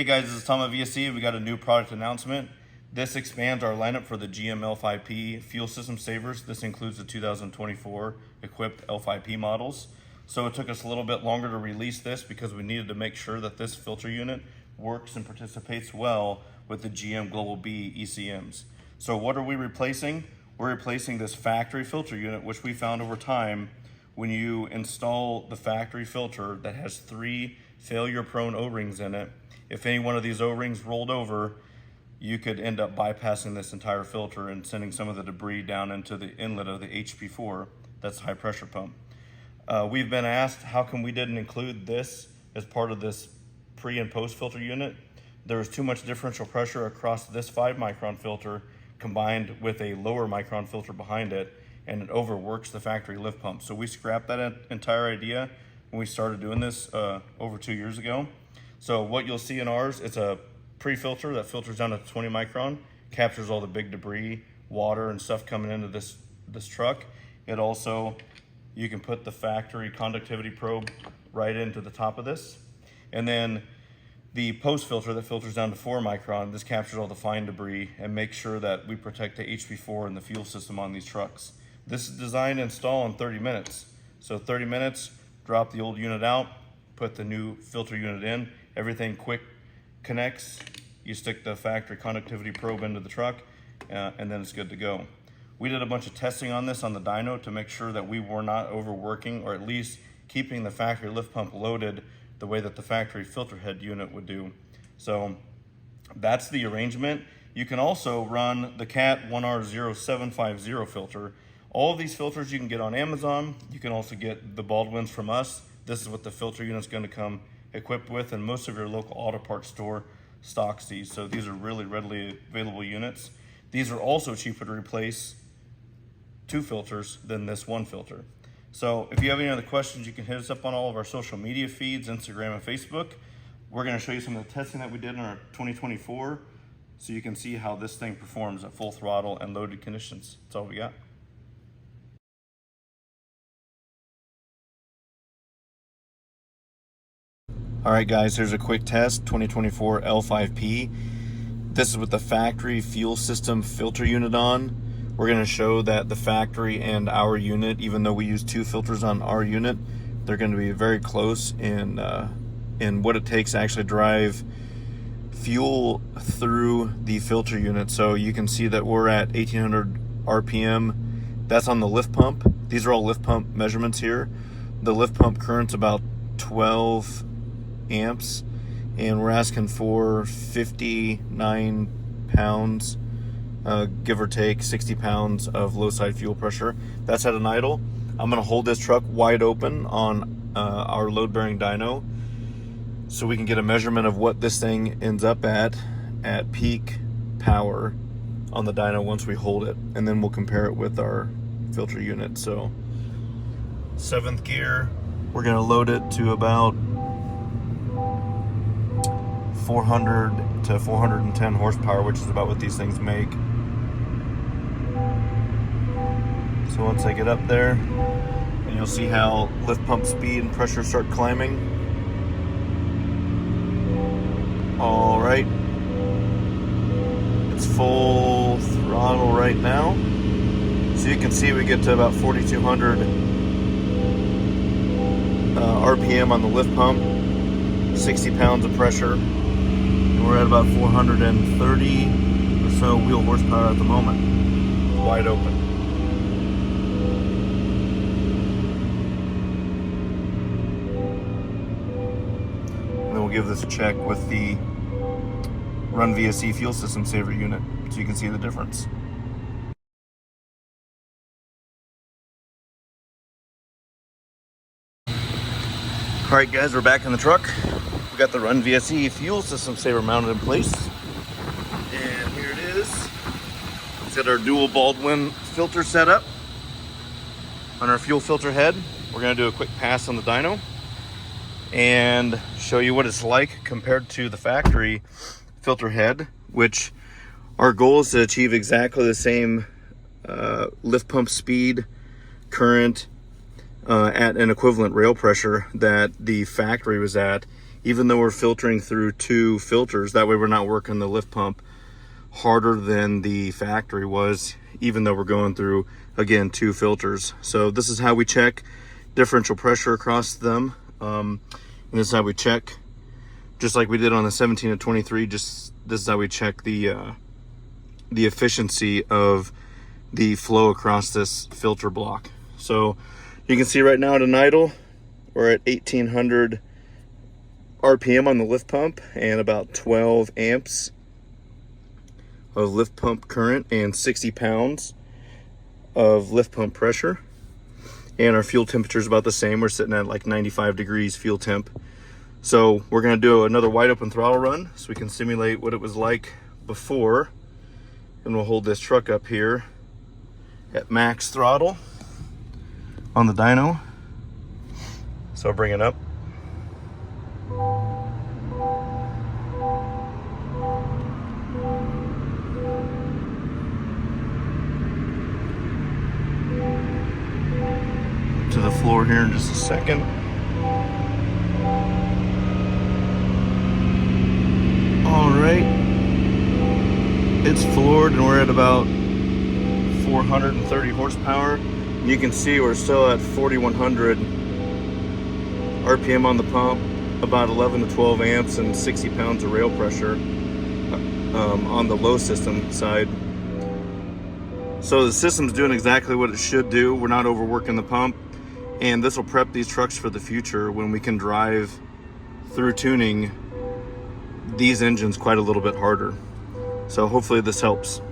Hey guys, this is Tom at VSE. We got a new product announcement. This expands our lineup for the GM L5P fuel system savers. This includes the 2024 equipped L5P models. So it took us a little bit longer to release this because we needed to make sure that this filter unit works and participates well with the GM Global B ECMs. So what are we replacing? We're replacing this factory filter unit, which we found over time when you install the factory filter that has 3 failure-prone O-rings in it. If any one of these O-rings rolled over, you could end up bypassing this entire filter and sending some of the debris down into the inlet of the HP4, that's the high pressure pump. We've been asked how come we didn't include this as part of this pre and post filter unit. There was too much differential pressure across this 5 micron filter combined with a lower micron filter behind it, and it overworks the factory lift pump. So we scrapped that entire idea when we started doing this over 2 years ago. So what you'll see in ours, it's a pre-filter that filters down to 20 micron, captures all the big debris, water and stuff coming into this truck. It also, you can put the factory conductivity probe right into the top of this. And then the post filter that filters down to 4 micron, this captures all the fine debris and makes sure that we protect the HP4 and the fuel system on these trucks. This is designed to install in 30 minutes. So 30 minutes, drop the old unit out, put the new filter unit in, everything quick connects, you stick the factory conductivity probe into the truck, and then it's good to go. We did a bunch of testing on this on the dyno to make sure that we were not overworking, or at least keeping the factory lift pump loaded the way that the factory filter head unit would do. So that's the arrangement. You can also run the CAT 1R0750 filter. All of these filters you can get on Amazon. You can also get the Baldwins from us. This is what the filter unit's going to come equipped with, and most of your local auto parts store stocks these. So these are really readily available units. These are also cheaper to replace 2 filters than this 1 filter. So if you have any other questions, you can hit us up on all of our social media feeds, Instagram and Facebook. We're going to show you some of the testing that we did in our 2024 so you can see how this thing performs at full throttle and loaded conditions. That's all we got. All right guys, here's a quick test, 2024 L5P. This is with the factory fuel system filter unit on. We're gonna show that the factory and our unit, even though we use 2 filters on our unit, they're gonna be very close in what it takes to actually drive fuel through the filter unit. So you can see that we're at 1800 RPM. That's on the lift pump. These are all lift pump measurements here. The lift pump current's about 12 amps, and we're asking for 59 pounds, give or take 60 pounds of low side fuel pressure. That's at an idle. I'm going to hold this truck wide open on our load bearing dyno so we can get a measurement of what this thing ends up at peak power on the dyno once we hold it, and then we'll compare it with our filter unit. So 7th gear, we're going to load it to about 400 to 410 horsepower, which is about what these things make. So once I get up there, and you'll see how lift pump speed and pressure start climbing. All right, it's full throttle right now. So you can see we get to about 4,200 RPM on the lift pump, 60 pounds of pressure. We're at about 430 or so wheel horsepower at the moment, wide open. And then we'll give this a check with the RUNVSE fuel system saver unit so you can see the difference. All right guys, we're back in the truck. We got the RUNVSE fuel system saver mounted in place. And here it is. It's got our dual Baldwin filter set up on our fuel filter head. We're gonna do a quick pass on the dyno and show you what it's like compared to the factory filter head, which our goal is to achieve exactly the same lift pump speed, current, at an equivalent rail pressure that the factory was at, even though we're filtering through 2 filters, that way we're not working the lift pump harder than the factory was, even though we're going through, again, 2 filters. So this is how we check differential pressure across them. And this is how we check, just like we did on the 17 and 23, this is how we check the efficiency of the flow across this filter block. So you can see right now at an idle, we're at 1800 RPM on the lift pump and about 12 amps of lift pump current and 60 pounds of lift pump pressure. And our fuel temperature is about the same. We're sitting at like 95 degrees fuel temp. So we're going to do another wide open throttle run so we can simulate what it was like before. And we'll hold this truck up here at max throttle on the dyno. So I'll bring it up. To the floor here in just a second. All right, it's floored and we're at about 430 horsepower. You can see we're still at 4100 RPM on the pump, about 11 to 12 amps and 60 pounds of rail pressure on the low system side. So the system's doing exactly what it should do. We're not overworking the pump, and this will prep these trucks for the future when we can drive through tuning these engines quite a little bit harder. So hopefully this helps.